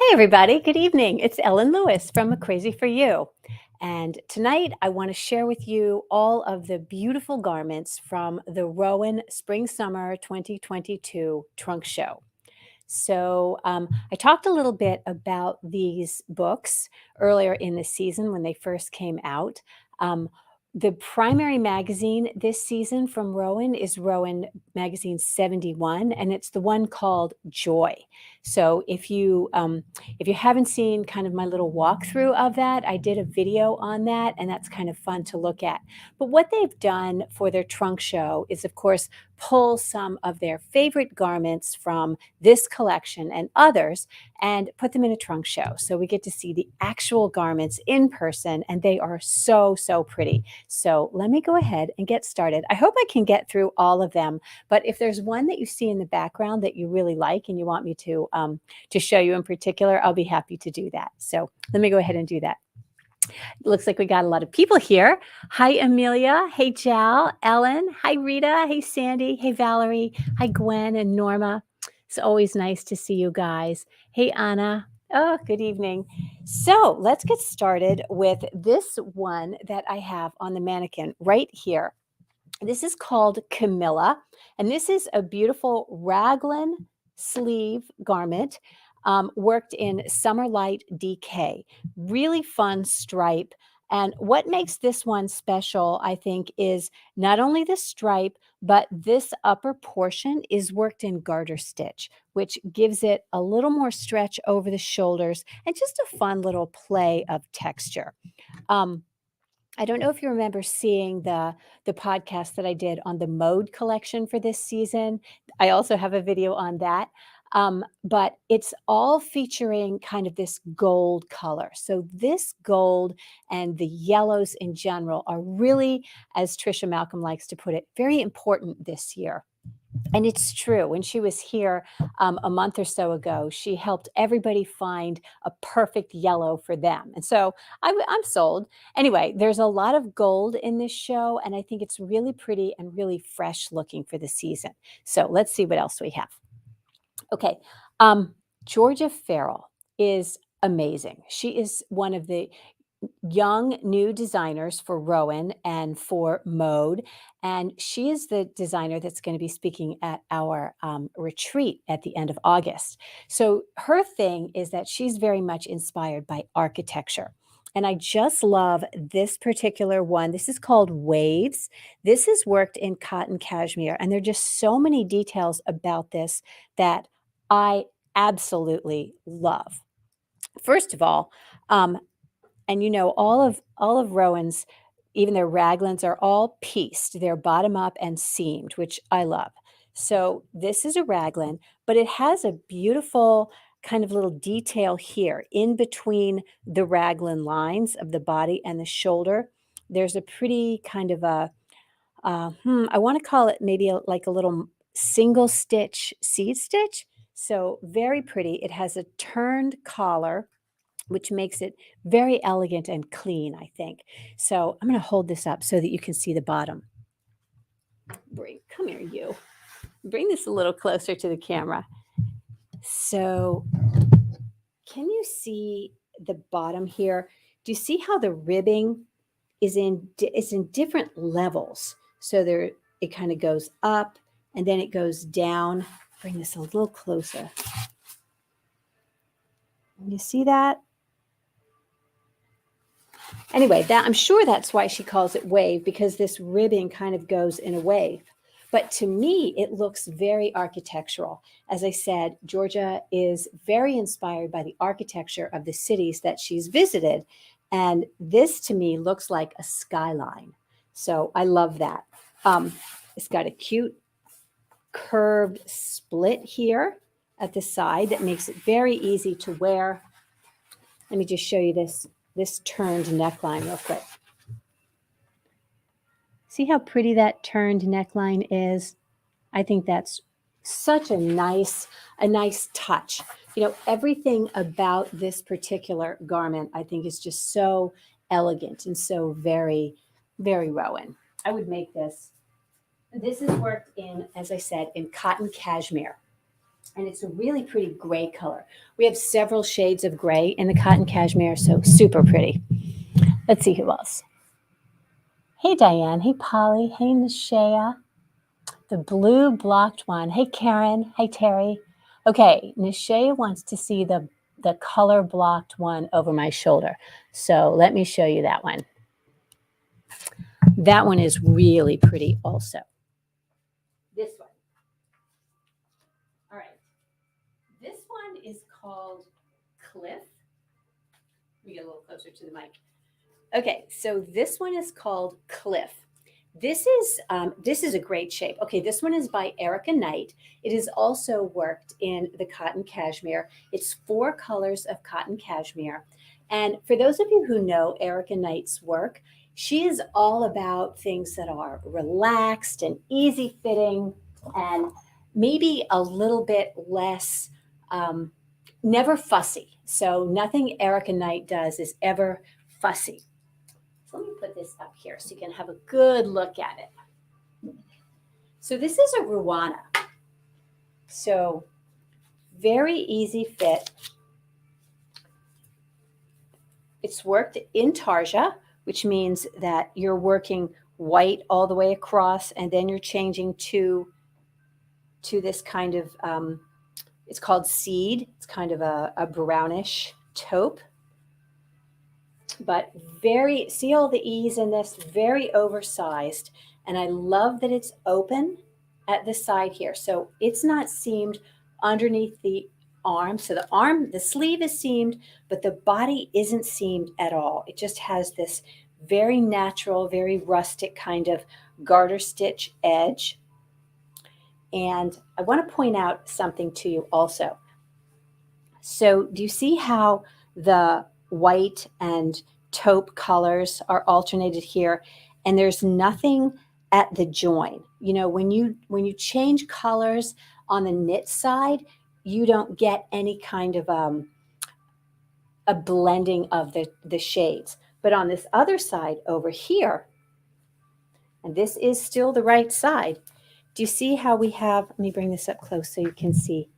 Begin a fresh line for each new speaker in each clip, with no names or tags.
Hey, everybody. Good evening. It's Ellen Lewis from A Crazy for You. And tonight I want to share with you all of the beautiful garments from the Rowan Spring Summer 2022 trunk show. I talked a little bit about these books earlier in the season when they first came out. Um, the primary magazine this season from Rowan is Rowan Magazine 71, and it's the one called Joy. So if you haven't seen kind of my little walkthrough of that, I did a video on that, and that's kind of fun to look at. But what they've done for their trunk show is, of course, pull some of their favorite garments from this collection and others and put them in a trunk show. So we get to see the actual garments in person, and they are so, so pretty. So let me go ahead and get started. I hope I can get through all of them, but if there's one that you see in the background that you really like and you want me to show you in particular, I'll be happy to do that. So let me go ahead and do that. It looks like we got a lot of people here. Hi, Amelia. Hey, Jal. Ellen. Hi, Rita. Hey, Sandy. Hey, Valerie. Hi, Gwen and Norma. It's always nice to see you guys. Hey, Anna. Oh, good evening. So let's get started with this one that I have on the mannequin right here. This is called Camilla, and this is a beautiful raglan sleeve garment worked in Summer Light DK. Really fun stripe. And what makes this one special, I think, is not only the stripe, but this upper portion is worked in garter stitch, which gives it a little more stretch over the shoulders and just a fun little play of texture. I don't know if you remember seeing the podcast that I did on the mode collection for this season. I also have a video on that. But it's all featuring kind of this gold color. So this gold and the yellows in general are really, as Trisha Malcolm likes to put it, very important this year. And it's true. When she was here a month or so ago, she helped everybody find a perfect yellow for them. And so I'm sold. Anyway, there's a lot of gold in this show, and I think it's really pretty and really fresh looking for the season. So let's see what else we have. Okay, Georgia Farrell is amazing. She is one of the young new designers for Rowan and for Mode. And she is the designer that's going to be speaking at our retreat at the end of August. So her thing is that she's very much inspired by architecture. And I just love this particular one. This is called Waves. This is worked in cotton cashmere. And there are just so many details about this that I absolutely love. First of all, and you know, all of Rowan's, even their raglans are all pieced. They're bottom up and seamed, which I love. So this is a raglan, but it has a beautiful kind of little detail here in between the raglan lines of the body and the shoulder. There's a pretty kind of I want to call it maybe like a little single stitch seed stitch. So very pretty. It has a turned collar, which makes it very elegant and clean, I think. So I'm going to hold this up so that you can see the bottom. Come here, you. Bring this a little closer to the camera. So can you see the bottom here? Do you see how the ribbing is in different levels? So there, it kind of goes up and then it goes down. Bring this a little closer. You see that? Anyway, I'm sure that's why she calls it wave, because this ribbing kind of goes in a wave. But to me, it looks very architectural. As I said, Georgia is very inspired by the architecture of the cities that she's visited. And this to me looks like a skyline. So I love that. It's got a cute curved split here at the side that makes it very easy to wear. Let me just show you this turned neckline real quick. See how pretty that turned neckline is? I think that's such a nice touch. You know, everything about this particular garment, I think, is just so elegant and so very, very Rowan. I would make this. This is worked in, as I said, in cotton cashmere. And it's a really pretty gray color. We have several shades of gray in the cotton cashmere, so super pretty. Let's see who else. Hey, Diane. Hey, Polly. Hey, Nishaya. The blue blocked one. Hey, Karen. Hey, Terry. Okay, Nishaya wants to see the color blocked one over my shoulder. So let me show you that one. That one is really pretty also. This one. All right. This one is called Cliff. Let me get a little closer to the mic. Okay, so this one is called Cliff. This is a great shape. Okay, this one is by Erika Knight. It is also worked in the cotton cashmere. It's 4 colors of cotton cashmere. And for those of you who know Erika Knight's work, she is all about things that are relaxed and easy fitting and maybe a little bit less, never fussy. So nothing Erika Knight does is ever fussy. So let me put this up here so you can have a good look at it. So this is a Ruana. So very easy fit. It's worked in tarja, which means that you're working white all the way across, and then you're changing to this kind of, it's called seed. It's kind of a brownish taupe. But very, see all the ease in this, very oversized. And I love that it's open at the side here. So it's not seamed underneath the arm. So the sleeve is seamed, but the body isn't seamed at all. It just has this very natural, very rustic kind of garter stitch edge. And I want to point out something to you also. So do you see how the white and taupe colors are alternated here? And there's nothing at the join. You know, when you change colors on the knit side, you don't get any kind of a blending of the shades. But on this other side over here, and this is still the right side, do you see how we have, let me bring this up close so you can see.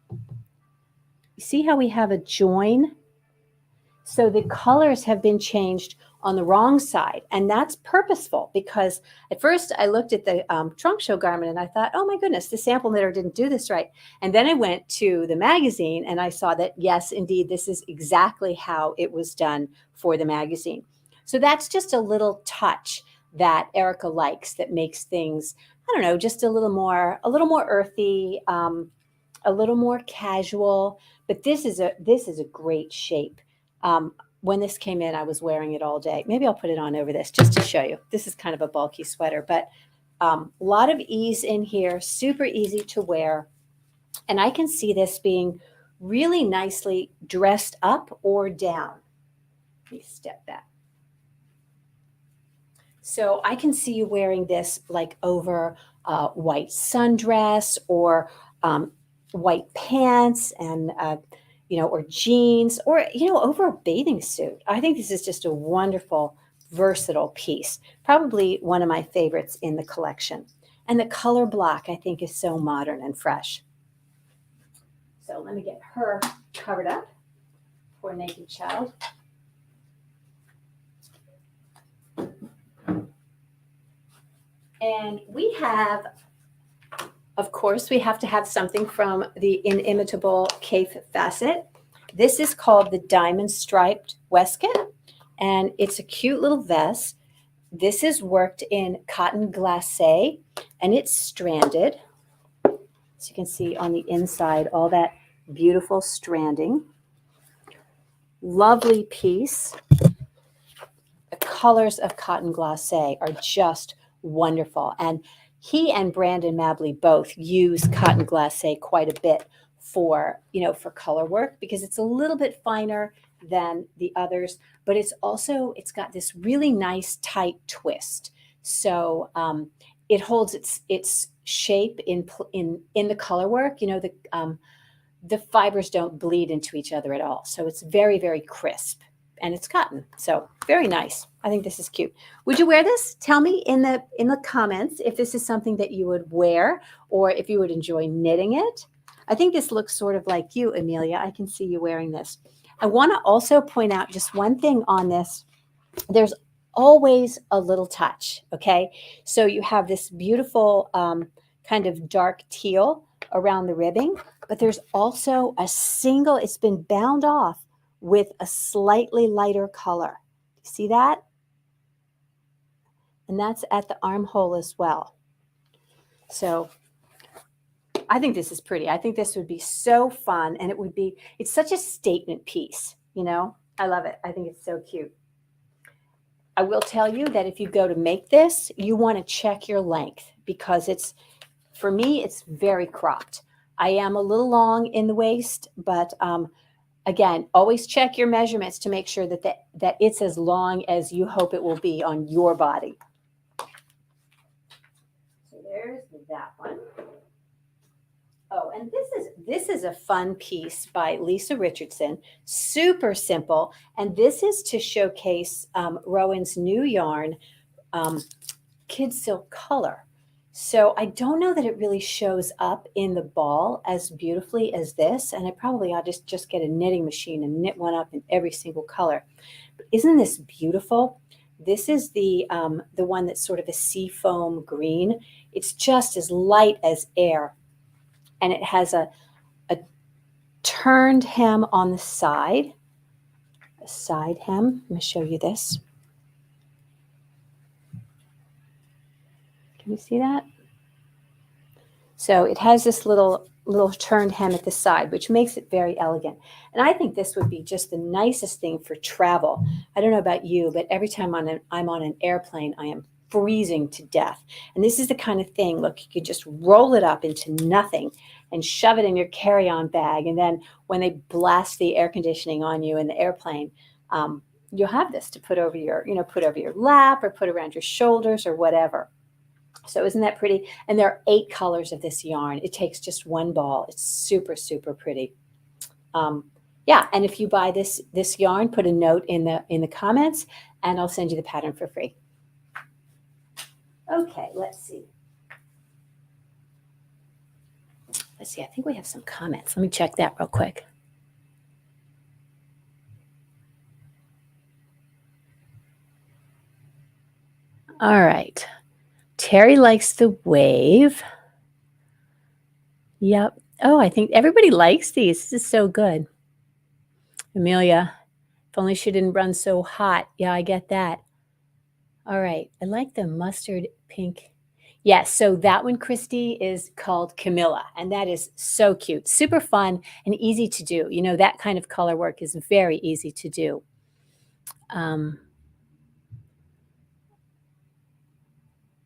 You see how we have a join? So the colors have been changed on the wrong side. And that's purposeful because at first I looked at the trunk show garment and I thought, oh my goodness, the sample knitter didn't do this right. And then I went to the magazine and I saw that, yes, indeed, this is exactly how it was done for the magazine. So that's just a little touch that Erika likes that makes things, I don't know, just a little more earthy, a little more casual. But this is a great shape. When this came in, I was wearing it all day. Maybe I'll put it on over this just to show you. This is kind of a bulky sweater, but a lot of ease in here, super easy to wear. And I can see this being really nicely dressed up or down. Let me step back. So I can see you wearing this like over a white sundress or white pants and or jeans, or, over a bathing suit. I think this is just a wonderful, versatile piece. Probably one of my favorites in the collection. And the color block, I think, is so modern and fresh. So let me get her covered up for Naked Child. And we have, of course, we have to have something from the inimitable Kaffe Fassett. This is called the Diamond Striped Waistcoat, and it's a cute little vest. This is worked in cotton glacé, and it's stranded. So you can see on the inside all that beautiful stranding. Lovely piece. The colors of cotton glacé are just wonderful. And he and Brandon Mabley both use cotton glacé quite a bit for color work because it's a little bit finer than the others, but it's got this really nice tight twist. So it holds its shape in the color work. The fibers don't bleed into each other at all. So it's very, very crisp. And it's cotton, so very nice. I think this is cute. Would you wear this? Tell me in the comments if this is something that you would wear or if you would enjoy knitting it. I think this looks sort of like you, Amelia. I can see you wearing this. I want to also point out just one thing on this. There's always a little touch, okay? So you have this beautiful kind of dark teal around the ribbing, but there's also a single, it's been bound off with a slightly lighter color. You see that? And that's at the armhole as well. So I think this is pretty. I think this would be so fun, and it's such a statement piece, you know? I love it. I think it's so cute. I will tell you that if you go to make this, you want to check your length because for me, it's very cropped. I am a little long in the waist, but again, always check your measurements to make sure that it's as long as you hope it will be on your body. So there's that one. Oh, and this is a fun piece by Lisa Richardson, super simple, and this is to showcase Rowan's new yarn, Kid Silk Color. So I don't know that it really shows up in the ball as beautifully as this, and I'll just get a knitting machine and knit one up in every single color. But isn't this beautiful? This is the one that's sort of a seafoam green. It's just as light as air. And it has a turned hem on the side, a side hem. Let me show you this. Can you see that? So it has this little turned hem at the side, which makes it very elegant. And I think this would be just the nicest thing for travel. I don't know about you, but every time I'm on an airplane, I am freezing to death. And this is the kind of thing, look, you could just roll it up into nothing and shove it in your carry-on bag. And then when they blast the air conditioning on you in the airplane, you'll have this to put over your lap or put around your shoulders or whatever. So isn't that pretty? And there are 8 colors of this yarn. It takes just one ball. It's super, super pretty. Yeah, and if you buy this yarn, put a note in the comments, and I'll send you the pattern for free. Okay, let's see. I think we have some comments. Let me check that real quick. All right. Terry likes the wave. Yep. Oh, I think everybody likes these. This is so good. Amelia, if only she didn't run so hot. Yeah, I get that. All right. I like the mustard pink. Yes, so that one, Christy, is called Camilla, and that is so cute. Super fun and easy to do. You know, that kind of color work is very easy to do. I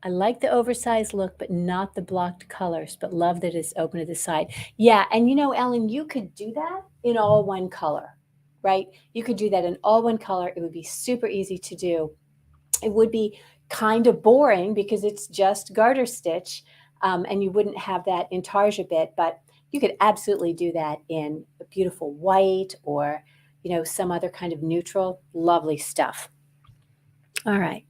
like the oversized look, but not the blocked colors, but love that it's open to the side. Yeah, and you know, Ellen, you could do that in all one color, right? You could do that in all one color. It would be super easy to do. It would be kind of boring because it's just garter stitch, and you wouldn't have that intarsia bit, but you could absolutely do that in a beautiful white or, you know, some other kind of neutral. Lovely stuff. All right.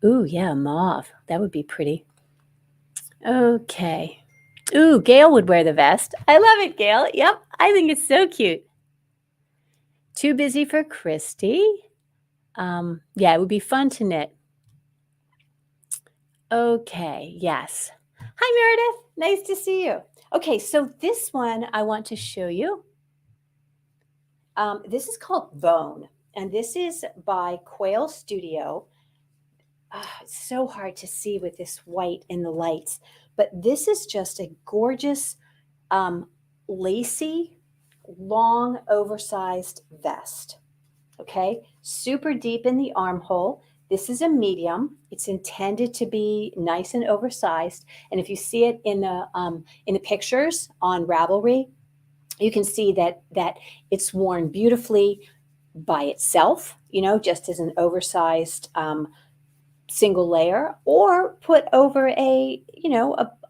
Ooh, yeah, mauve. That would be pretty. Okay. Ooh, Gail would wear the vest. I love it, Gail. Yep, I think it's so cute. Too busy for Christy. Yeah, it would be fun to knit. Okay, yes. Hi, Meredith. Nice to see you. Okay, so this one I want to show you. This is called Bone, and this is by Quail Studio. It's so hard to see with this white in the lights, but this is just a gorgeous, lacy, long, oversized vest. Okay, super deep in the armhole. This is a medium. It's intended to be nice and oversized. And if you see it in the pictures on Ravelry, you can see that it's worn beautifully by itself, you know, just as an oversized single layer, or put over a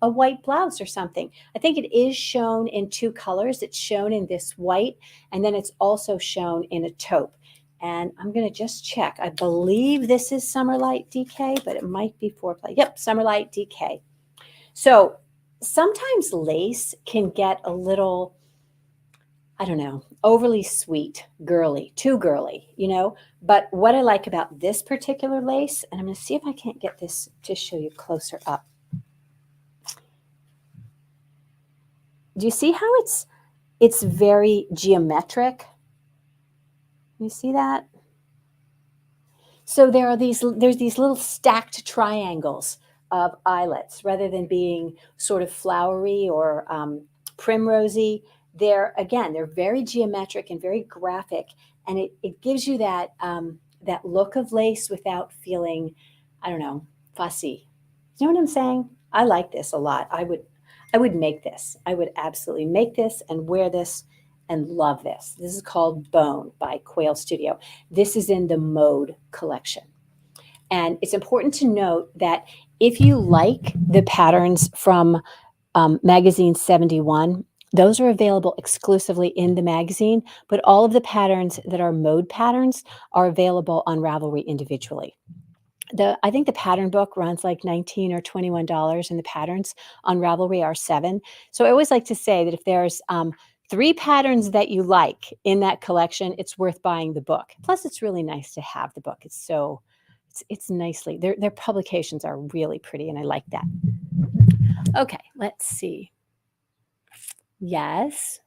white blouse or something. I think it is shown in 2 colors. It's shown in this white, and then it's also shown in a taupe. And I'm going to just check. I believe this is Summerlight DK, but it might be 4-ply. Yep, Summerlight DK. So sometimes lace can get a little, I don't know, overly sweet, girly, too girly, you know? But what I like about this particular lace, and I'm going to see if I can't get this to show you closer up. Do you see how it's very geometric? You see that? So there's these little stacked triangles of eyelets rather than being sort of flowery or primrosy. They're very geometric and very graphic, and it gives you that look of lace without feeling, I don't know, fussy. You know what I'm saying? I like this a lot. I would make this. I would absolutely make this and wear this and love this. This is called Bone by Quail Studio. This is in the Mode collection. And it's important to note that if you like the patterns from magazine 71, those are available exclusively in the magazine, but all of the patterns that are Mode patterns are available on Ravelry individually. I think the pattern book runs like $19 or $21, and the patterns on Ravelry are $7. So I always like to say that if there's 3 patterns that you like in that collection, it's worth buying the book. Plus, it's really nice to have the book. It's nicely, their publications are really pretty, and I like that. Okay, let's see. Yes,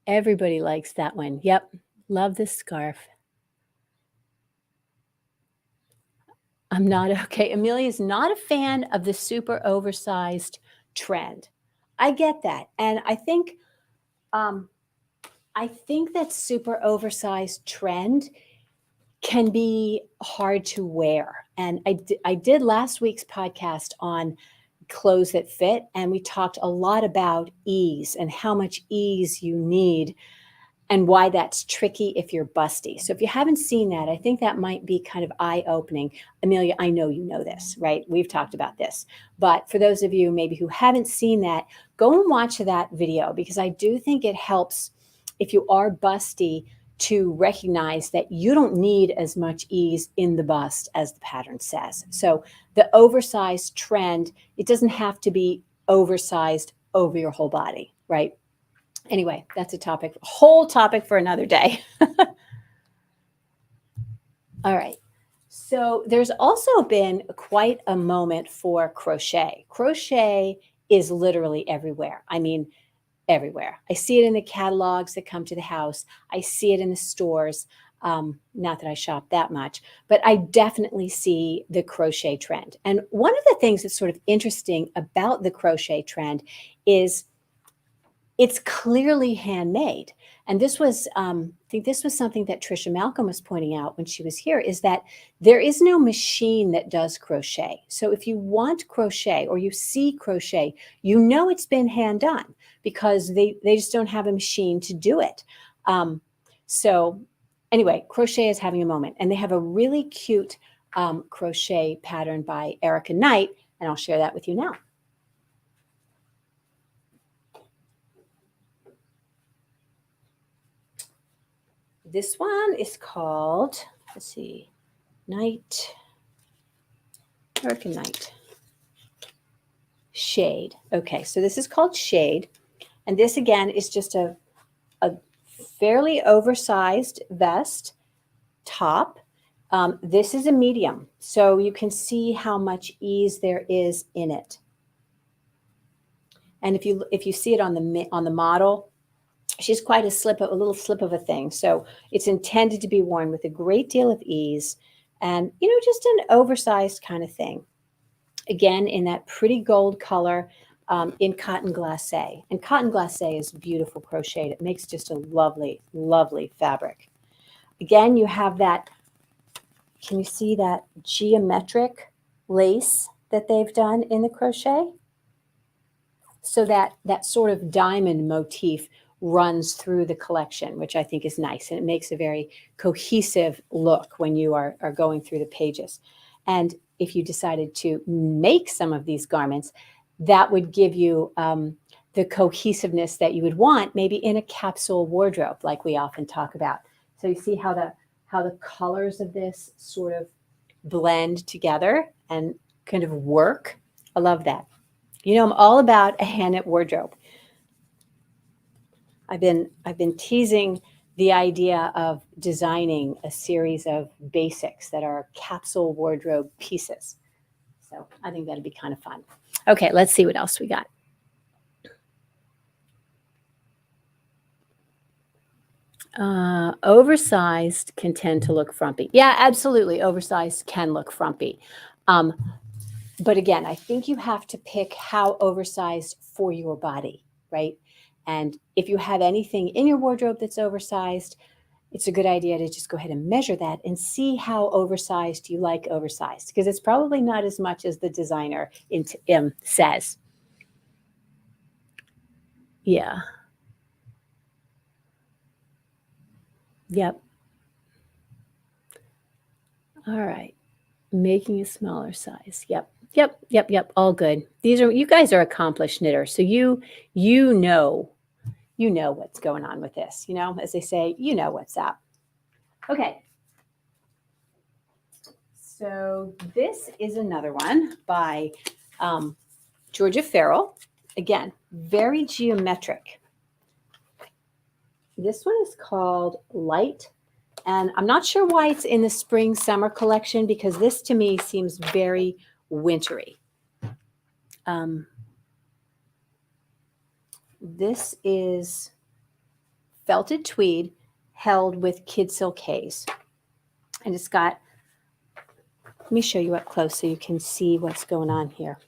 everybody likes that one. Yep, love this scarf. I'm not okay. Amelia's not a fan of the super oversized trend. I get that. And um, I think that super oversized trend can be hard to wear. And I did last week's podcast on clothes that fit, and we talked a lot about ease and how much ease you need and why that's tricky if you're busty. So if you haven't seen that, I think that might be kind of eye-opening. Amelia, I know you know this, right? We've talked about this. But for those of you maybe who haven't seen that, go and watch that video, because I do think it helps if you are busty to recognize that you don't need as much ease in the bust as the pattern says. So the oversized trend, it doesn't have to be oversized over your whole body, right? Anyway, that's a whole topic for another day. All right. So there's also been quite a moment for crochet. Crochet is literally everywhere. I mean, everywhere. I see it in the catalogs that come to the house. I see it in the stores. Not that I shop that much, but I definitely see the crochet trend. And one of the things that's sort of interesting about the crochet trend is it's clearly handmade. And this was, I think this was something that Trisha Malcolm was pointing out when she was here, is that there is no machine that does crochet. So if you want crochet or you see crochet, you know it's been hand done, because they just don't have a machine to do it. So anyway, crochet is having a moment, and they have a really cute crochet pattern by Erika Knight, and I'll share that with you now. This one is called, let's see, Erika Knight. Shade. Okay, so this is called Shade. And this again is just a fairly oversized vest top. This is a medium, so you can see how much ease there is in it. And if you see it on the model, she's quite a little slip of a thing. So it's intended to be worn with a great deal of ease, and just an oversized kind of thing. Again, in that pretty gold color, in cotton glacé. And cotton glacé is beautiful crocheted. It makes just a lovely, lovely fabric. Again, you have that, can you see that geometric lace that they've done in the crochet? So that sort of diamond motif runs through the collection, which I think is nice. And it makes a very cohesive look when you are going through the pages. And if you decided to make some of these garments, that would give you the cohesiveness that you would want maybe in a capsule wardrobe, like we often talk about. So you see how the colors of this sort of blend together and kind of work. I love that. You know, I'm all about a hand knit wardrobe. I've been teasing the idea of designing a series of basics that are capsule wardrobe pieces. So I think that'd be kind of fun. Okay, let's see what else we got. Oversized can tend to look frumpy. Yeah, absolutely. Oversized can look frumpy. But again, I think you have to pick how oversized for your body, right? And if you have anything in your wardrobe that's oversized, it's a good idea to just go ahead and measure that and see how oversized you like oversized, because it's probably not as much as the designer says. Yeah. Yep. All right. Making a smaller size. Yep. Yep. Yep. Yep. All good. You guys are accomplished knitters. So you know what's going on with this. You know, as they say, you know what's up. Okay. So this is another one by Georgia Farrell. Again, very geometric. This one is called Light. And I'm not sure why it's in the spring summer collection, because this to me seems very wintry. This is felted tweed held with kid silk haze. And it's got, let me show you up close so you can see what's going on here.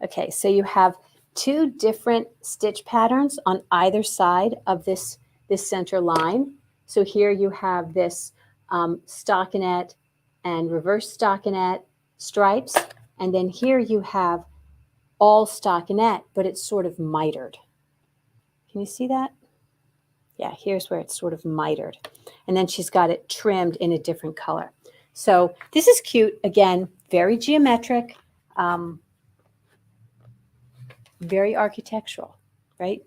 Okay, so you have two different stitch patterns on either side of this center line. So here you have this stockinette and reverse stockinette stripes. And then here you have all stockinette, but it's sort of mitered. Can you see that? Yeah, here's where it's sort of mitered. And then she's got it trimmed in a different color. So this is cute. Again, very geometric, very architectural, right?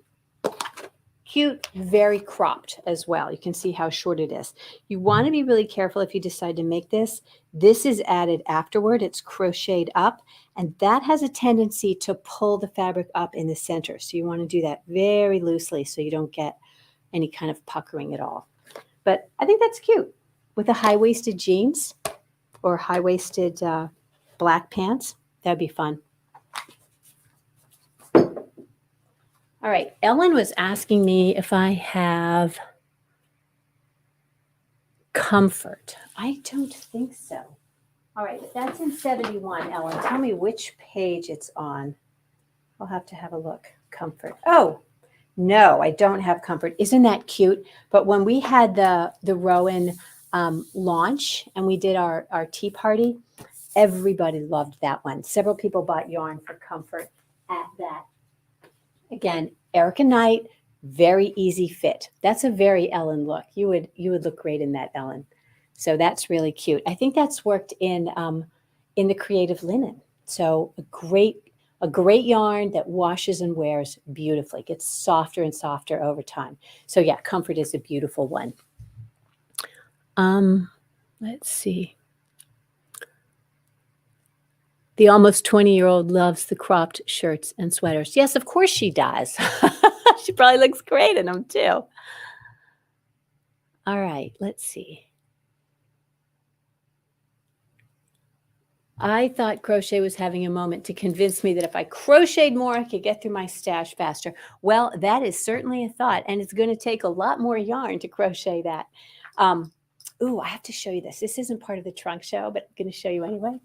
Cute, very cropped as well. You can see how short it is. You want to be really careful if you decide to make this. This is added afterward. It's crocheted up, and that has a tendency to pull the fabric up in the center. So you want to do that very loosely so you don't get any kind of puckering at all. But I think that's cute. With a high-waisted jeans or high-waisted black pants, that'd be fun. All right, Ellen was asking me if I have Comfort. I don't think so. All right, that's in 71, Ellen. Tell me which page it's on. I'll have to have a look. Comfort. Oh, no, I don't have Comfort. Isn't that cute? But when we had the Rowan launch and we did our tea party, everybody loved that one. Several people bought yarn for Comfort at that. Again, Erika Knight, very easy fit. That's a very Ellen look. You would look great in that, Ellen. So that's really cute. I think that's worked in the creative linen. So a great yarn that washes and wears beautifully. Gets softer and softer over time. So yeah, Comfort is a beautiful one. Let's see. The almost 20-year-old loves the cropped shirts and sweaters. Yes, of course she does. She probably looks great in them too. All right, let's see. I thought crochet was having a moment to convince me that if I crocheted more, I could get through my stash faster. Well, that is certainly a thought, and it's going to take a lot more yarn to crochet that. Ooh, I have to show you this. This isn't part of the trunk show, but I'm going to show you anyway.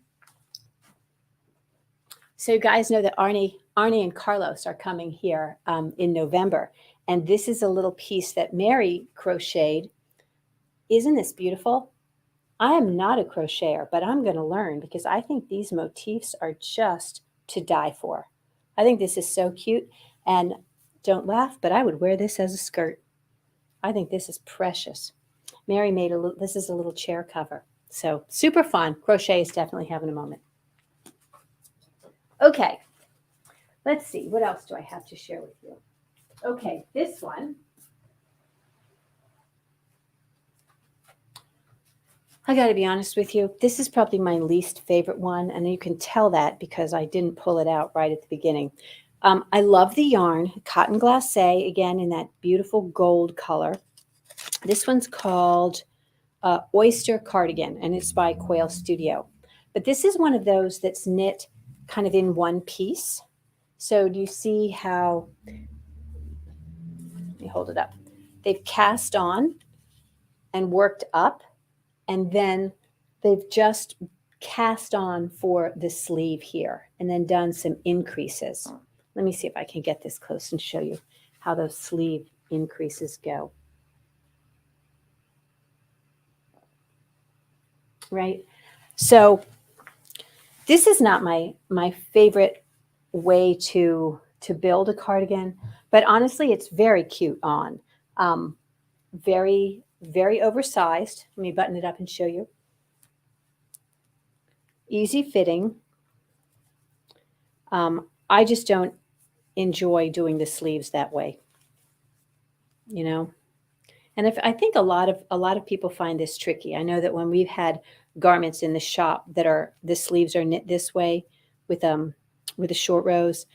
So you guys know that Arnie and Carlos are coming here in November. And this is a little piece that Mary crocheted. Isn't this beautiful? I am not a crocheter, but I'm going to learn because I think these motifs are just to die for. I think this is so cute. And don't laugh, but I would wear this as a skirt. I think this is precious. Mary made this is a little chair cover. So super fun. Crochet is definitely having a moment. Okay, let's see. What else do I have to share with you? Okay, this one. I got to be honest with you. This is probably my least favorite one, and you can tell that because I didn't pull it out right at the beginning. I love the yarn, cotton glacé, again in that beautiful gold color. This one's called Oyster Cardigan, and it's by Quail Studio. But this is one of those that's knit kind of in one piece. So do you see how, let me hold it up. They've cast on and worked up, and then they've just cast on for the sleeve here and then done some increases. Let me see if I can get this close and show you how those sleeve increases go. Right? So this is not my favorite way to build a cardigan, but honestly, it's very cute on. Very, very oversized. Let me button it up and show you. Easy fitting. I just don't enjoy doing the sleeves that way, you know. And if I think a lot of people find this tricky. I know that when we've had garments in the shop that are the sleeves are knit this way with the short rows,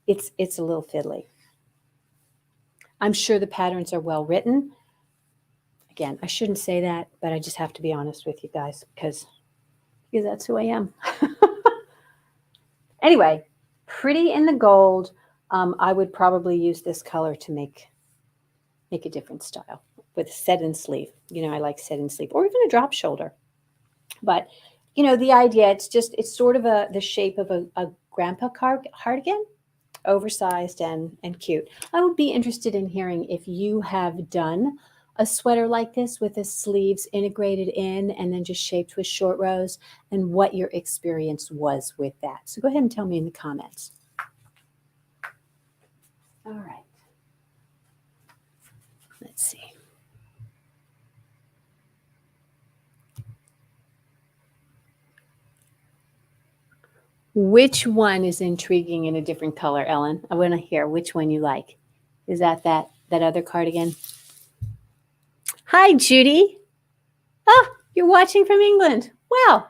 it's a little fiddly. I'm sure the patterns are well written. Again, I shouldn't say that, but I just have to be honest with you guys because that's who I am. Anyway, pretty in the gold. I would probably use this color to make a different style with set in sleeve. You know, I like set in sleeve or even a drop shoulder. But, you know, the idea, it's sort of the shape of a grandpa cardigan, oversized and cute. I would be interested in hearing if you have done a sweater like this with the sleeves integrated in and then just shaped with short rows and what your experience was with that. So go ahead and tell me in the comments. All right. Let's see. Which one is intriguing in a different color, Ellen? I want to hear which one you like. Is that other cardigan? Hi, Judy. Oh, you're watching from England. Wow.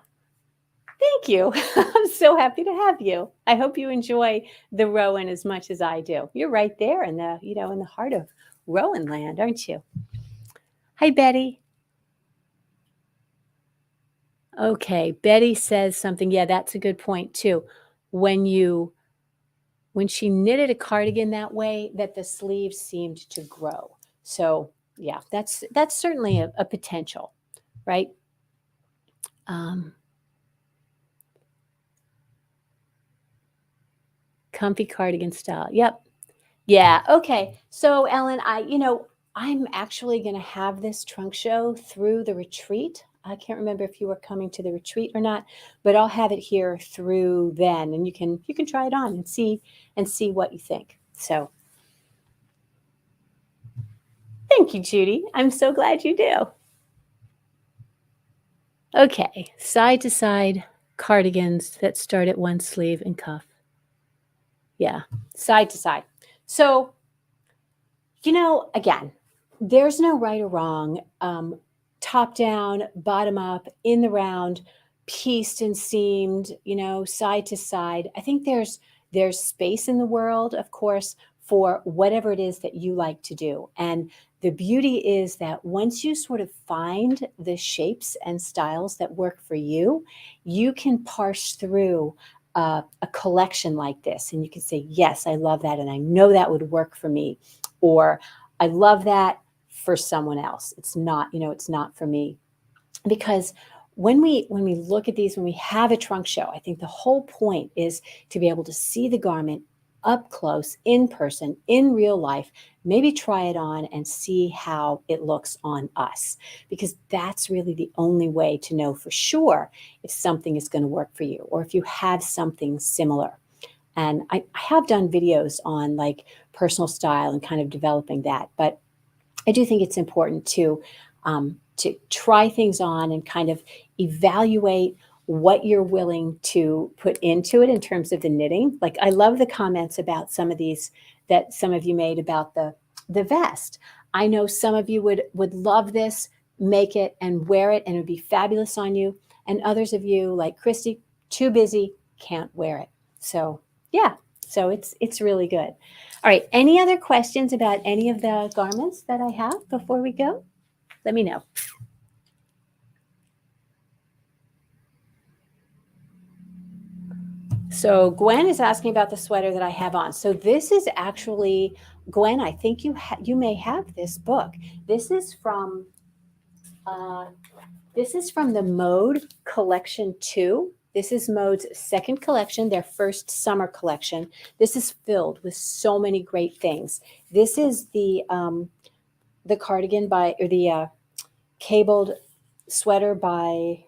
Thank you. I'm so happy to have you. I hope you enjoy the Rowan as much as I do. You're right there in the, in the heart of Rowan land, aren't you? Hi, Betty. Okay, Betty says something. Yeah, that's a good point too. When she knitted a cardigan that way, that the sleeves seemed to grow. So yeah, that's certainly a potential, right? Comfy cardigan style. Yep. Yeah. Okay. So Ellen, I'm actually going to have this trunk show through the retreat. I can't remember if you were coming to the retreat or not, but I'll have it here through then, and you can try it on and see what you think. So thank you, Judy. I'm so glad you do. Okay, side to side cardigans that start at one sleeve and cuff. Yeah, side to side. So, again, there's no right or wrong. Top down, bottom up, in the round, pieced and seamed, side to side. I think there's space in the world, of course, for whatever it is that you like to do. And the beauty is that once you sort of find the shapes and styles that work for you, you can parse through a collection like this. And you can say, yes, I love that. And I know that would work for me. Or I love that for someone else. It's not, it's not for me. Because when we look at these, when we have a trunk show, I think the whole point is to be able to see the garment up close, in person, in real life, maybe try it on and see how it looks on us, because that's really the only way to know for sure if something is going to work for you or if you have something similar. And I have done videos on like personal style and kind of developing that, but I do think it's important to try things on and kind of evaluate what you're willing to put into it in terms of the knitting. Like I love the comments about some of these that some of you made about the vest. I know some of you would love this make it and wear it, and it would be fabulous on you. And others of you, like Christy, too busy, can't wear it. So yeah, so it's really good. All right, any other questions about any of the garments that I have before we go? Let me know. So Gwen is asking about the sweater that I have on. So this is actually, Gwen, I think you may have this book. This is from the Mode Collection 2. This is Mode's second collection, their first summer collection. This is filled with so many great things. This is the cardigan the cabled sweater by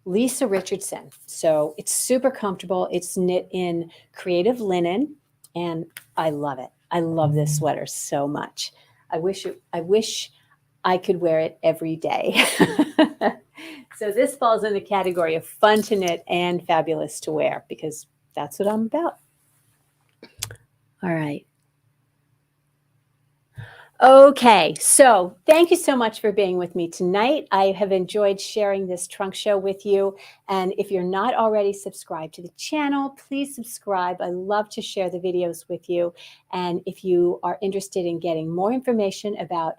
Lisa Richardson. So it's super comfortable. It's knit in creative linen, and I love it. I love this sweater so much. I wish I could wear it every day. So this falls in the category of fun to knit and fabulous to wear, because that's what I'm about. All right. Okay, so thank you so much for being with me tonight. I have enjoyed sharing this trunk show with you. And if you're not already subscribed to the channel, please subscribe. I love to share the videos with you. And if you are interested in getting more information about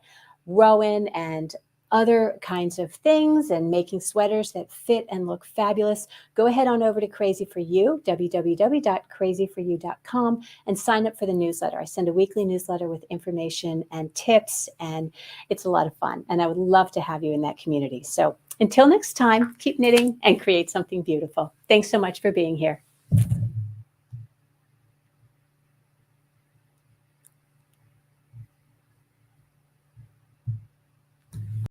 Rowan and other kinds of things and making sweaters that fit and look fabulous, go ahead on over to Crazy For You, www.crazyforyou.com, and sign up for the newsletter. I send a weekly newsletter with information and tips, and it's a lot of fun. And I would love to have you in that community. So until next time, keep knitting and create something beautiful. Thanks so much for being here.